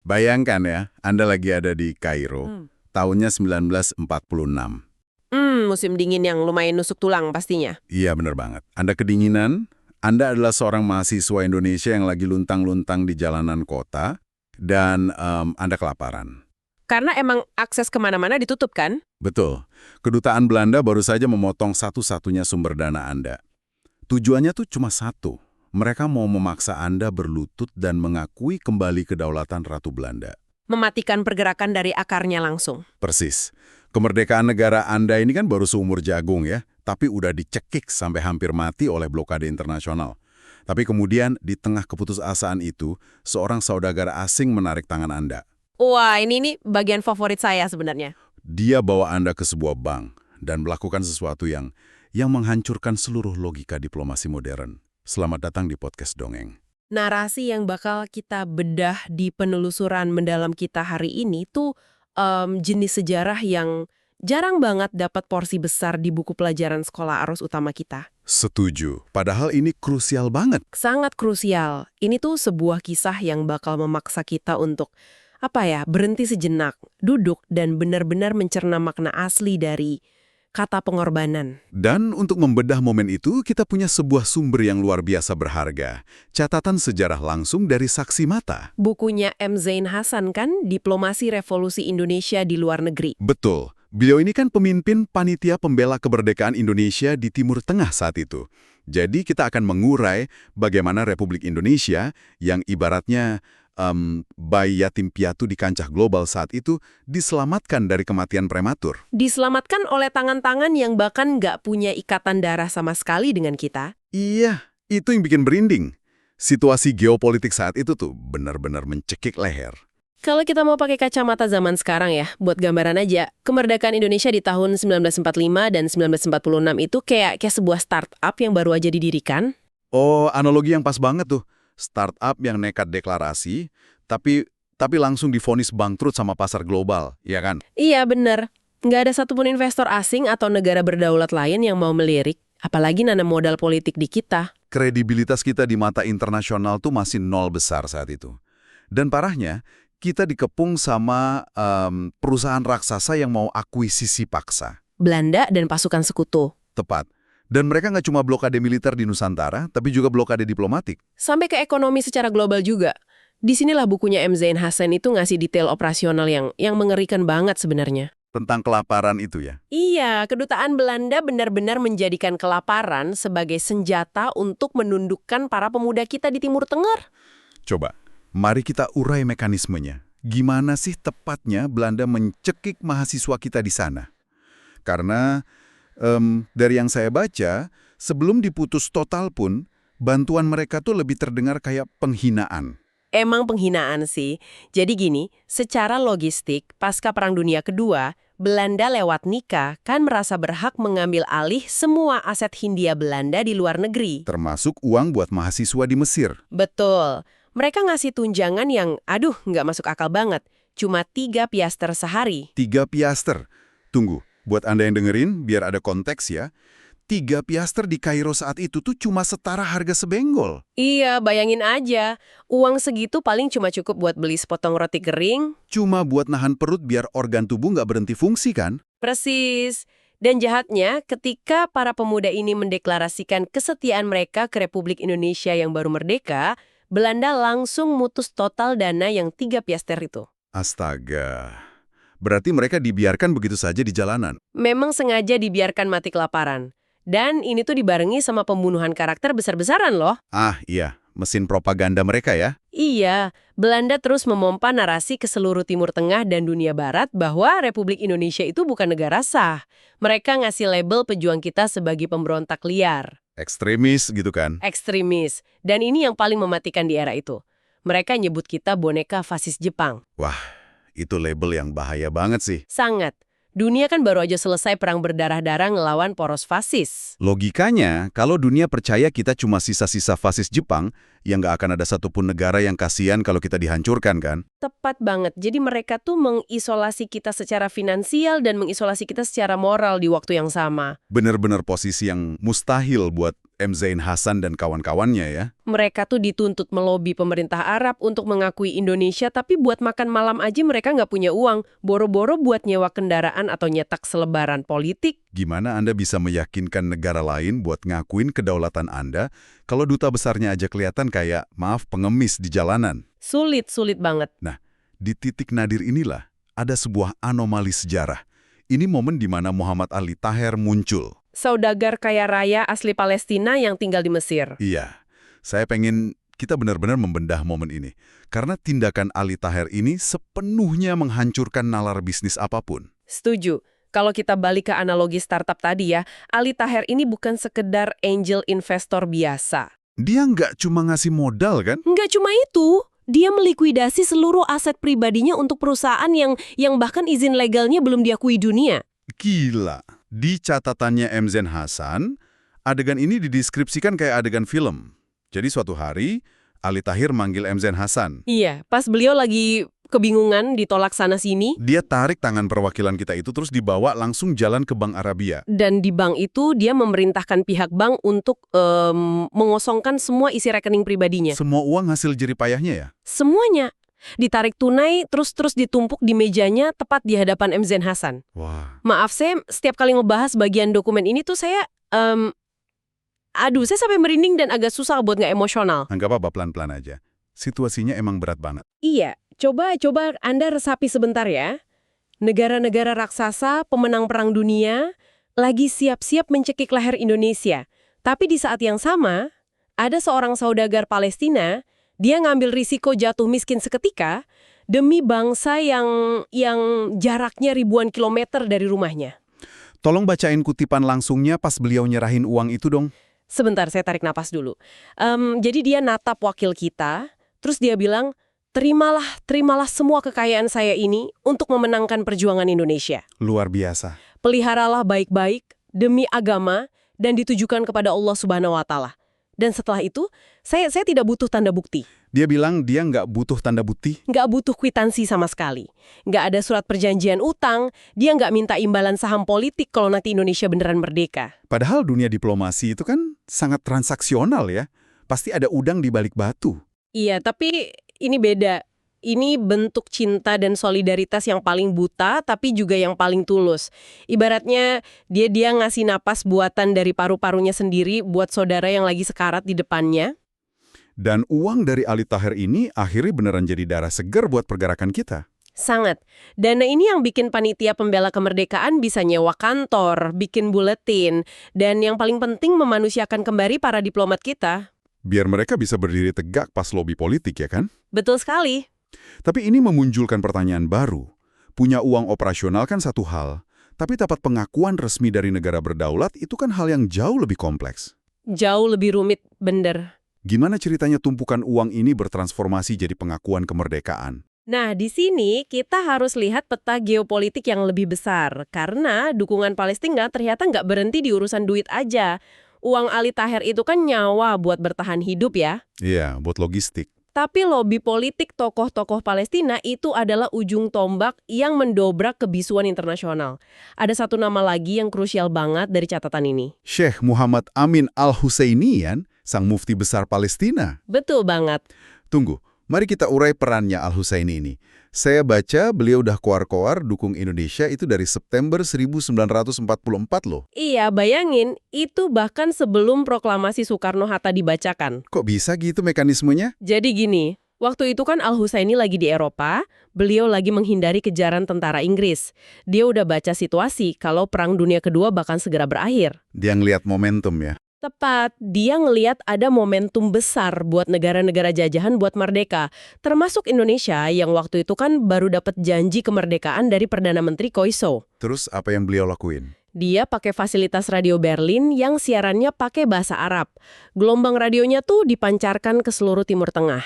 Bayangkan ya, Anda lagi ada di Kairo, tahunnya 1946. Musim dingin yang lumayan nusuk tulang pastinya. Iya, bener banget. Anda kedinginan, Anda adalah seorang mahasiswa Indonesia yang lagi luntang-luntang di jalanan kota, dan Anda kelaparan. Karena emang akses kemana-mana ditutup kan? Betul. Kedutaan Belanda baru saja memotong satu-satunya sumber dana Anda. Tujuannya tuh cuma satu. Mereka mau memaksa Anda berlutut dan mengakui kembali kedaulatan Ratu Belanda. Mematikan pergerakan dari akarnya langsung. Persis. Kemerdekaan negara Anda ini kan baru seumur jagung ya, tapi udah dicekik sampai hampir mati oleh blokade internasional. Tapi kemudian di tengah keputusasaan itu, seorang saudagar asing menarik tangan Anda. Wah, ini nih bagian favorit saya sebenarnya. Dia bawa Anda ke sebuah bank dan melakukan sesuatu yang menghancurkan seluruh logika diplomasi modern. Selamat datang di Podcast Dongeng. Narasi yang bakal kita bedah di penelusuran mendalam kita hari ini tuh jenis sejarah yang jarang banget dapat porsi besar di buku pelajaran sekolah arus utama kita. Setuju. Padahal ini krusial banget. Sangat krusial. Ini tuh sebuah kisah yang bakal memaksa kita untuk berhenti sejenak, duduk dan benar-benar mencerna makna asli dari kata pengorbanan. Dan untuk membedah momen itu, kita punya sebuah sumber yang luar biasa berharga. Catatan sejarah langsung dari saksi mata. Bukunya M. Zain Hasan kan, Diplomasi Revolusi Indonesia di Luar Negeri. Betul. Beliau ini kan pemimpin panitia pembela kemerdekaan Indonesia di Timur Tengah saat itu. Jadi kita akan mengurai bagaimana Republik Indonesia yang ibaratnya bayi yatim piatu di kancah global saat itu diselamatkan dari kematian prematur. Diselamatkan oleh tangan-tangan yang bahkan nggak punya ikatan darah sama sekali dengan kita. Iya, itu yang bikin berinding. Situasi geopolitik saat itu tuh benar-benar mencekik leher. Kalau kita mau pakai kacamata zaman sekarang ya, buat gambaran aja, kemerdekaan Indonesia di tahun 1945 dan 1946 itu kayak sebuah startup yang baru aja didirikan. Oh, analogi yang pas banget tuh. Startup yang nekat deklarasi, tapi langsung divonis bangkrut sama pasar global, ya kan? Iya, bener. Nggak ada satupun investor asing atau negara berdaulat lain yang mau melirik, apalagi nanam modal politik di kita. Kredibilitas kita di mata internasional tuh masih nol besar saat itu. Dan parahnya, kita dikepung sama perusahaan raksasa yang mau akuisisi paksa. Belanda dan pasukan sekutu. Tepat. Dan mereka nggak cuma blokade militer di Nusantara, tapi juga blokade diplomatik. Sampai ke ekonomi secara global juga. Disinilah bukunya M. Zain Hasan itu ngasih detail operasional yang mengerikan banget sebenarnya. Tentang kelaparan itu ya? Iya, kedutaan Belanda benar-benar menjadikan kelaparan sebagai senjata untuk menundukkan para pemuda kita di Timur Tengah. Coba, mari kita urai mekanismenya. Gimana sih tepatnya Belanda mencekik mahasiswa kita di sana? Karena dari yang saya baca, sebelum diputus total pun, bantuan mereka tuh lebih terdengar kayak penghinaan. Emang penghinaan sih. Jadi gini, secara logistik, pasca Perang Dunia Kedua, Belanda lewat nikah kan merasa berhak mengambil alih semua aset Hindia Belanda di luar negeri. Termasuk uang buat mahasiswa di Mesir. Betul. Mereka ngasih tunjangan yang, nggak masuk akal banget. Cuma 3 piaster sehari. 3 piaster. Tunggu. Buat Anda yang dengerin, biar ada konteks ya, 3 piaster di Kairo saat itu tuh cuma setara harga sebenggol. Iya, bayangin aja. Uang segitu paling cuma cukup buat beli sepotong roti kering. Cuma buat nahan perut biar organ tubuh nggak berhenti fungsi kan? Persis. Dan jahatnya, ketika para pemuda ini mendeklarasikan kesetiaan mereka ke Republik Indonesia yang baru merdeka, Belanda langsung mutus total dana yang 3 piaster itu. Astaga. Berarti mereka dibiarkan begitu saja di jalanan? Memang sengaja dibiarkan mati kelaparan. Dan ini tuh dibarengi sama pembunuhan karakter besar-besaran loh. Ah iya, mesin propaganda mereka ya? Iya, Belanda terus memompa narasi ke seluruh Timur Tengah dan dunia Barat bahwa Republik Indonesia itu bukan negara sah. Mereka ngasih label pejuang kita sebagai pemberontak liar. Ekstremis gitu kan? Ekstremis. Dan ini yang paling mematikan di era itu. Mereka nyebut kita boneka fasis Jepang. Wah, itu label yang bahaya banget sih. Sangat. Dunia kan baru aja selesai perang berdarah-darah ngelawan poros fasis. Logikanya, kalau dunia percaya kita cuma sisa-sisa fasis Jepang, ya nggak akan ada satupun negara yang kasihan kalau kita dihancurkan kan? Tepat banget. Jadi mereka tuh mengisolasi kita secara finansial dan mengisolasi kita secara moral di waktu yang sama. Bener-bener posisi yang mustahil buat M. Zain Hassan dan kawan-kawannya ya. Mereka tuh dituntut melobi pemerintah Arab untuk mengakui Indonesia, tapi buat makan malam aja mereka nggak punya uang. Boro-boro buat nyewa kendaraan atau nyetak selebaran politik. Gimana Anda bisa meyakinkan negara lain buat ngakuin kedaulatan Anda kalau duta besarnya aja kelihatan kayak, maaf, pengemis di jalanan? Sulit banget. Nah, di titik nadir inilah ada sebuah anomali sejarah. Ini momen di mana Muhammad Ali Taher muncul. Saudagar kaya raya asli Palestina yang tinggal di Mesir. Iya, saya pengen kita benar-benar membedah momen ini. Karena tindakan Ali Taher ini sepenuhnya menghancurkan nalar bisnis apapun. Setuju. Kalau kita balik ke analogi startup tadi ya, Ali Taher ini bukan sekedar angel investor biasa. Dia nggak cuma ngasih modal kan? Nggak cuma itu, dia melikuidasi seluruh aset pribadinya untuk perusahaan yang bahkan izin legalnya belum diakui dunia. Gila. Di catatannya M. Zain Hassan, adegan ini dideskripsikan kayak adegan film. Jadi suatu hari, Ali Taher manggil M. Zain Hassan. Iya, pas beliau lagi kebingungan ditolak sana-sini. Dia tarik tangan perwakilan kita itu terus dibawa langsung jalan ke Bank Arabia. Dan di bank itu dia memerintahkan pihak bank untuk mengosongkan semua isi rekening pribadinya. Semua uang hasil jeripayahnya ya? Semuanya. Ditarik tunai, terus ditumpuk di mejanya tepat di hadapan M. Zain Hassan. Wah. Maaf, saya setiap kali ngebahas bagian dokumen ini tuh saya sampai merinding dan agak susah buat nggak emosional. Nggak apa-apa, pelan-pelan aja. Situasinya emang berat banget. Iya, coba Anda resapi sebentar ya. Negara-negara raksasa, pemenang perang dunia, lagi siap-siap mencekik leher Indonesia. Tapi di saat yang sama, ada seorang saudagar Palestina, dia ngambil risiko jatuh miskin seketika demi bangsa yang jaraknya ribuan kilometer dari rumahnya. Tolong bacain kutipan langsungnya pas beliau nyerahin uang itu dong. Sebentar, saya tarik napas dulu. Jadi dia natap wakil kita, terus dia bilang, terimalah semua kekayaan saya ini untuk memenangkan perjuangan Indonesia. Luar biasa. Peliharalah baik-baik demi agama dan ditujukan kepada Allah Subhanahu wa Ta'ala. Dan setelah itu, saya tidak butuh tanda bukti. Dia bilang dia nggak butuh tanda bukti. Nggak butuh kwitansi sama sekali. Nggak ada surat perjanjian utang, dia nggak minta imbalan saham politik kalau nanti Indonesia beneran merdeka. Padahal dunia diplomasi itu kan sangat transaksional ya. Pasti ada udang di balik batu. Iya, tapi ini beda. Ini bentuk cinta dan solidaritas yang paling buta, tapi juga yang paling tulus. Ibaratnya dia ngasih napas buatan dari paru-parunya sendiri buat saudara yang lagi sekarat di depannya. Dan uang dari Ali Taher ini akhirnya beneran jadi darah segar buat pergerakan kita. Sangat. Dana ini yang bikin panitia pembela kemerdekaan bisa nyewa kantor, bikin buletin, dan yang paling penting memanusiakan kembali para diplomat kita. Biar mereka bisa berdiri tegak pas lobi politik ya kan? Betul sekali. Tapi ini memunculkan pertanyaan baru. Punya uang operasional kan satu hal, tapi dapat pengakuan resmi dari negara berdaulat itu kan hal yang jauh lebih kompleks. Jauh lebih rumit, bener. Gimana ceritanya tumpukan uang ini bertransformasi jadi pengakuan kemerdekaan? Nah, di sini kita harus lihat peta geopolitik yang lebih besar. Karena dukungan Palestina ternyata nggak berhenti di urusan duit aja. Uang Ali Taher itu kan nyawa buat bertahan hidup ya. Iya, buat logistik. Tapi lobi politik tokoh-tokoh Palestina itu adalah ujung tombak yang mendobrak kebisuan internasional. Ada satu nama lagi yang krusial banget dari catatan ini. Syekh Muhammad Amin Al-Husainian, sang mufti besar Palestina. Betul banget. Tunggu, mari kita urai perannya Al-Husaini ini. Saya baca beliau udah koar-koar dukung Indonesia itu dari September 1944 loh. Iya, bayangin, itu bahkan sebelum proklamasi Soekarno-Hatta dibacakan. Kok bisa gitu mekanismenya? Jadi gini, waktu itu kan Al-Husaini lagi di Eropa, beliau lagi menghindari kejaran tentara Inggris. Dia udah baca situasi kalau Perang Dunia Kedua bahkan segera berakhir. Dia ngelihat momentum ya. Tepat, dia ngeliat ada momentum besar buat negara-negara jajahan buat merdeka, termasuk Indonesia yang waktu itu kan baru dapat janji kemerdekaan dari Perdana Menteri Koiso. Terus apa yang beliau lakuin? Dia pakai fasilitas radio Berlin yang siarannya pakai bahasa Arab. Gelombang radionya tuh dipancarkan ke seluruh Timur Tengah.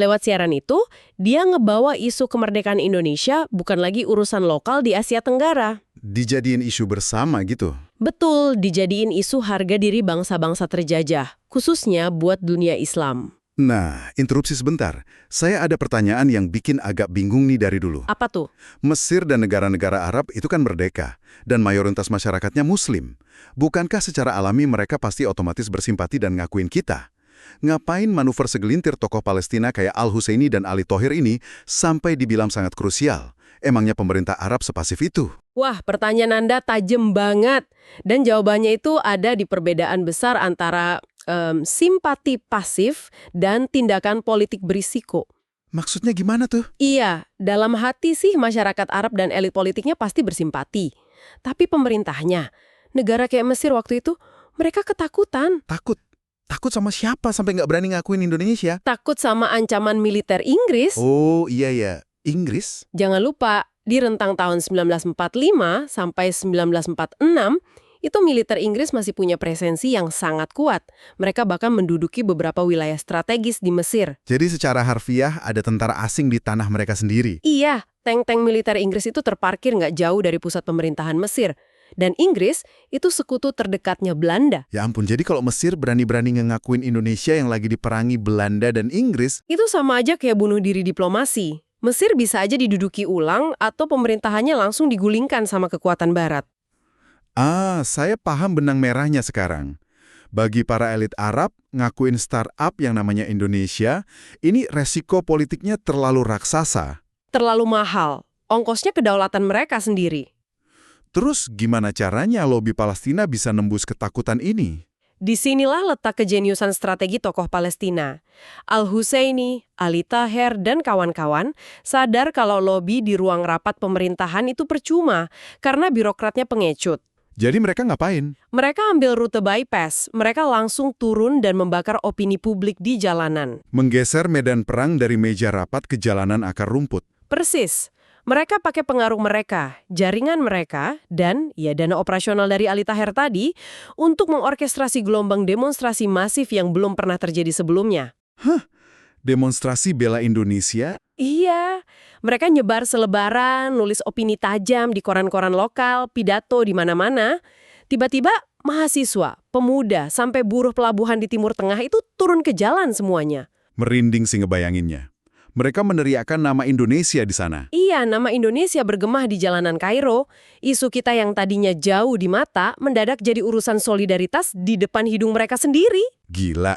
Lewat siaran itu, dia ngebawa isu kemerdekaan Indonesia bukan lagi urusan lokal di Asia Tenggara. Dijadiin isu bersama gitu? Betul, dijadiin isu harga diri bangsa-bangsa terjajah, khususnya buat dunia Islam. Nah, interupsi sebentar. Saya ada pertanyaan yang bikin agak bingung nih dari dulu. Apa tuh? Mesir dan negara-negara Arab itu kan merdeka, dan mayoritas masyarakatnya Muslim. Bukankah secara alami mereka pasti otomatis bersimpati dan ngakuin kita? Ngapain manuver segelintir tokoh Palestina kayak Al-Husseini dan Ali Thohir ini sampai dibilang sangat krusial? Emangnya pemerintah Arab sepasif itu? Wah, pertanyaan Anda tajam banget. Dan jawabannya itu ada di perbedaan besar antara simpati pasif dan tindakan politik berisiko. Maksudnya gimana tuh? Iya, dalam hati sih masyarakat Arab dan elit politiknya pasti bersimpati. Tapi pemerintahnya, negara kayak Mesir waktu itu, mereka ketakutan. Takut. Takut sama siapa sampai nggak berani ngakuin Indonesia? Takut sama ancaman militer Inggris. Oh, iya ya. Inggris? Jangan lupa, di rentang tahun 1945 sampai 1946, itu militer Inggris masih punya presensi yang sangat kuat. Mereka bahkan menduduki beberapa wilayah strategis di Mesir. Jadi secara harfiah ada tentara asing di tanah mereka sendiri. Iya, tank-tank militer Inggris itu terparkir nggak jauh dari pusat pemerintahan Mesir. Dan Inggris itu sekutu terdekatnya Belanda. Ya ampun, jadi kalau Mesir berani-berani ngakuin Indonesia yang lagi diperangi Belanda dan Inggris, Itu sama aja kayak bunuh diri diplomasi. Mesir bisa aja diduduki ulang atau pemerintahannya langsung digulingkan sama kekuatan Barat. saya paham benang merahnya sekarang. Bagi para elit Arab, ngakuin startup yang namanya Indonesia, ini resiko politiknya terlalu raksasa. Terlalu mahal. Ongkosnya kedaulatan mereka sendiri. Terus gimana caranya lobi Palestina bisa nembus ketakutan ini? Disinilah letak kejeniusan strategi tokoh Palestina. Al-Husseini, Ali Taher, dan kawan-kawan sadar kalau lobi di ruang rapat pemerintahan itu percuma karena birokratnya pengecut. Jadi mereka ngapain? Mereka ambil rute bypass, mereka langsung turun dan membakar opini publik di jalanan. Menggeser medan perang dari meja rapat ke jalanan akar rumput. Persis. Mereka pakai pengaruh mereka, jaringan mereka, dan ya dana operasional dari Ali Taher tadi untuk mengorkestrasi gelombang demonstrasi masif yang belum pernah terjadi sebelumnya. Demonstrasi bela Indonesia? Iya, mereka nyebar selebaran, nulis opini tajam di koran-koran lokal, pidato di mana-mana. Tiba-tiba mahasiswa, pemuda, sampai buruh pelabuhan di Timur Tengah itu turun ke jalan semuanya. Merinding sih ngebayanginnya. Mereka meneriakkan nama Indonesia di sana. Iya, nama Indonesia bergema di jalanan Kairo. Isu kita yang tadinya jauh di mata, mendadak jadi urusan solidaritas di depan hidung mereka sendiri. Gila.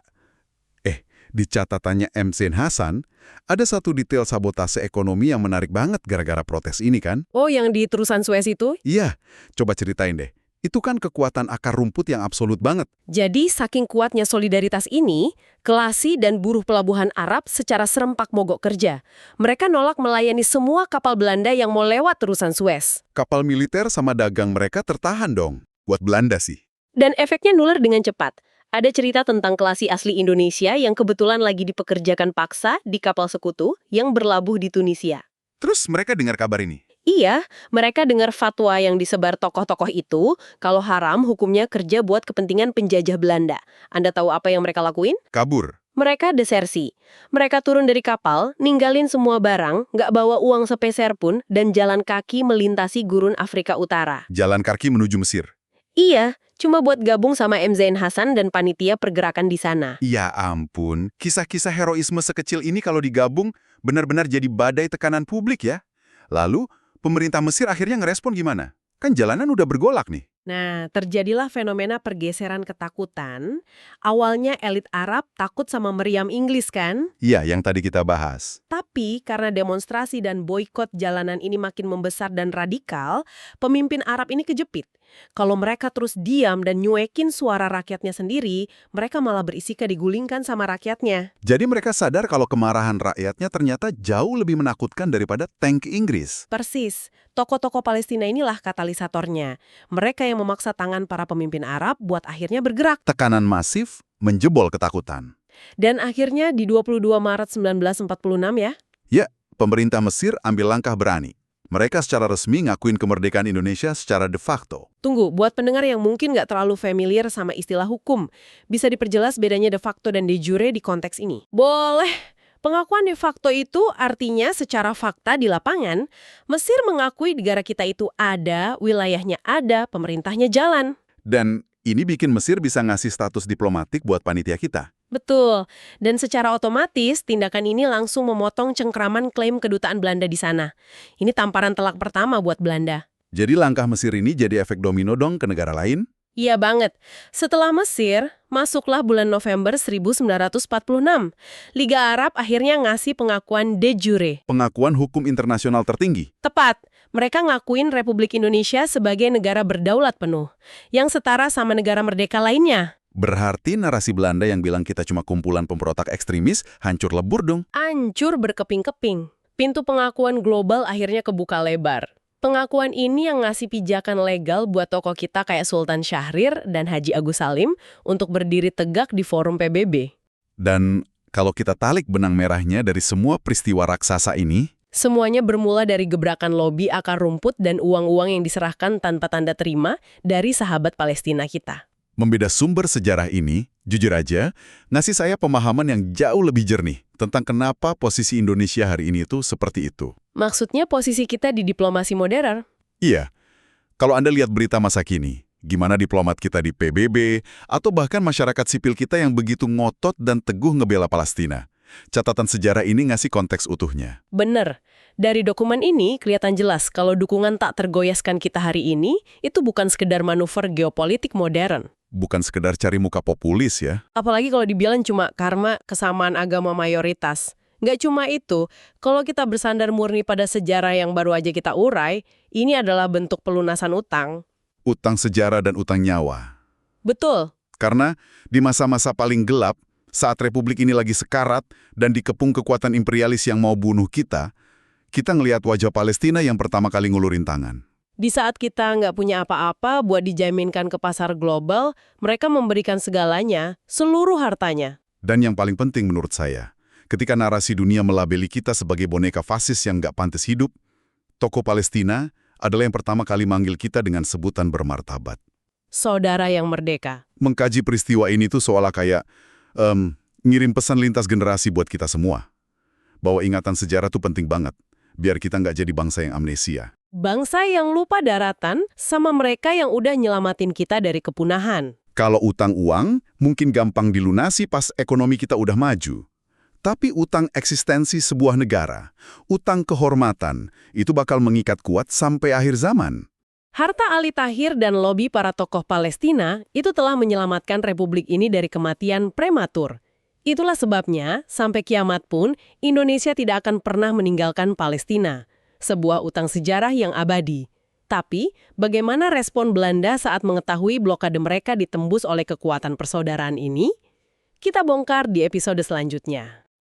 Di catatannya M. Zain Hasan, ada satu detail sabotase ekonomi yang menarik banget gara-gara protes ini kan? Oh, yang di terusan Suez itu? Iya, coba ceritain deh. Itu kan kekuatan akar rumput yang absolut banget. Jadi, saking kuatnya solidaritas ini, Kelasi dan buruh pelabuhan Arab secara serempak mogok kerja. Mereka nolak melayani semua kapal Belanda yang mau lewat terusan Suez. Kapal militer sama dagang mereka tertahan dong. Buat Belanda sih. Dan efeknya nular dengan cepat. Ada cerita tentang Kelasi asli Indonesia yang kebetulan lagi dipekerjakan paksa di kapal sekutu yang berlabuh di Tunisia. Terus mereka dengar kabar ini? Iya, mereka dengar fatwa yang disebar tokoh-tokoh itu, kalau haram hukumnya kerja buat kepentingan penjajah Belanda. Anda tahu apa yang mereka lakuin? Kabur. Mereka desersi. Mereka turun dari kapal, ninggalin semua barang, nggak bawa uang sepeser pun, dan jalan kaki melintasi gurun Afrika Utara. Jalan kaki menuju Mesir. Iya, cuma buat gabung sama M. Zain Hasan dan panitia pergerakan di sana. Ya ampun, kisah-kisah heroisme sekecil ini kalau digabung benar-benar jadi badai tekanan publik ya. Lalu, pemerintah Mesir akhirnya ngerespon gimana? Kan jalanan udah bergolak nih. Nah, terjadilah fenomena pergeseran ketakutan. Awalnya elit Arab takut sama meriam Inggris kan? Iya, yang tadi kita bahas. Tapi karena demonstrasi dan boikot jalanan ini makin membesar dan radikal, pemimpin Arab ini kejepit. Kalau mereka terus diam dan nyuekin suara rakyatnya sendiri, mereka malah berisika digulingkan sama rakyatnya. Jadi mereka sadar kalau kemarahan rakyatnya ternyata jauh lebih menakutkan daripada tank Inggris. Persis, tokoh-tokoh Palestina inilah katalisatornya. Mereka yang memaksa tangan para pemimpin Arab buat akhirnya bergerak. Tekanan masif menjebol ketakutan. Dan akhirnya di 22 Maret 1946 ya, Ya, pemerintah Mesir ambil langkah berani. Mereka secara resmi ngakuin kemerdekaan Indonesia secara de facto. tunggu, buat pendengar yang mungkin nggak terlalu familiar sama istilah hukum, bisa diperjelas bedanya de facto dan de jure di konteks ini? Boleh. Pengakuan de facto itu artinya secara fakta di lapangan, Mesir mengakui negara kita itu ada, wilayahnya ada, pemerintahnya jalan. Dan ini bikin Mesir bisa ngasih status diplomatik buat panitia kita. Betul. Dan secara otomatis, tindakan ini langsung memotong cengkraman klaim kedutaan Belanda di sana. Ini tamparan telak pertama buat Belanda. Jadi langkah Mesir ini jadi efek domino dong ke negara lain? Iya banget. Setelah Mesir, masuklah bulan November 1946. Liga Arab akhirnya ngasih pengakuan de jure. Pengakuan hukum internasional tertinggi. Tepat, mereka ngakuin Republik Indonesia sebagai negara berdaulat penuh, yang setara sama negara merdeka lainnya. Berarti narasi Belanda yang bilang kita cuma kumpulan pemberontak ekstremis hancur lebur dong. Hancur berkeping-keping. Pintu pengakuan global akhirnya kebuka lebar. Pengakuan ini yang ngasih pijakan legal buat tokoh kita kayak Sultan Syahrir dan Haji Agus Salim untuk berdiri tegak di forum PBB. Dan kalau kita tarik benang merahnya dari semua peristiwa raksasa ini, Semuanya bermula dari gebrakan lobi akar rumput dan uang-uang yang diserahkan tanpa tanda terima dari sahabat Palestina kita. membeda sumber sejarah ini, jujur aja, ngasih saya pemahaman yang jauh lebih jernih tentang kenapa posisi Indonesia hari ini itu seperti itu. Maksudnya posisi kita di diplomasi modern. Iya, kalau Anda lihat berita masa kini, gimana diplomat kita di PBB, atau bahkan masyarakat sipil kita yang begitu ngotot dan teguh ngebela Palestina. Catatan sejarah ini ngasih konteks utuhnya. Bener. Dari dokumen ini kelihatan jelas kalau dukungan tak tergoyaskan kita hari ini itu bukan sekedar manuver geopolitik modern. Bukan sekedar cari muka populis ya. Apalagi kalau dibilang cuma karena kesamaan agama mayoritas. Nggak cuma itu, kalau kita bersandar murni pada sejarah yang baru aja kita urai, ini adalah bentuk pelunasan utang. Utang sejarah dan utang nyawa. Betul. Karena di masa-masa paling gelap, saat Republik ini lagi sekarat dan dikepung kekuatan imperialis yang mau bunuh kita ngelihat wajah Palestina yang pertama kali ngulurin tangan. Di saat kita nggak punya apa-apa buat dijaminkan ke pasar global, mereka memberikan segalanya, seluruh hartanya. Dan yang paling penting menurut saya, ketika narasi dunia melabeli kita sebagai boneka fasis yang nggak pantas hidup, tokoh Palestina adalah yang pertama kali manggil kita dengan sebutan bermartabat. Saudara yang merdeka. Mengkaji peristiwa ini tuh seolah kayak ngirim pesan lintas generasi buat kita semua. Bahwa ingatan sejarah tuh penting banget, biar kita nggak jadi bangsa yang amnesia. Bangsa yang lupa daratan sama mereka yang udah nyelamatin kita dari kepunahan. Kalau utang uang, mungkin gampang dilunasi pas ekonomi kita udah maju. Tapi utang eksistensi sebuah negara, utang kehormatan, itu bakal mengikat kuat sampai akhir zaman. Harta Ali Tahir dan lobi para tokoh Palestina itu telah menyelamatkan republik ini dari kematian prematur. Itulah sebabnya, sampai kiamat pun, Indonesia tidak akan pernah meninggalkan Palestina. Sebuah utang sejarah yang abadi. Tapi, bagaimana respon Belanda saat mengetahui blokade mereka ditembus oleh kekuatan persaudaraan ini? Kita bongkar di episode selanjutnya.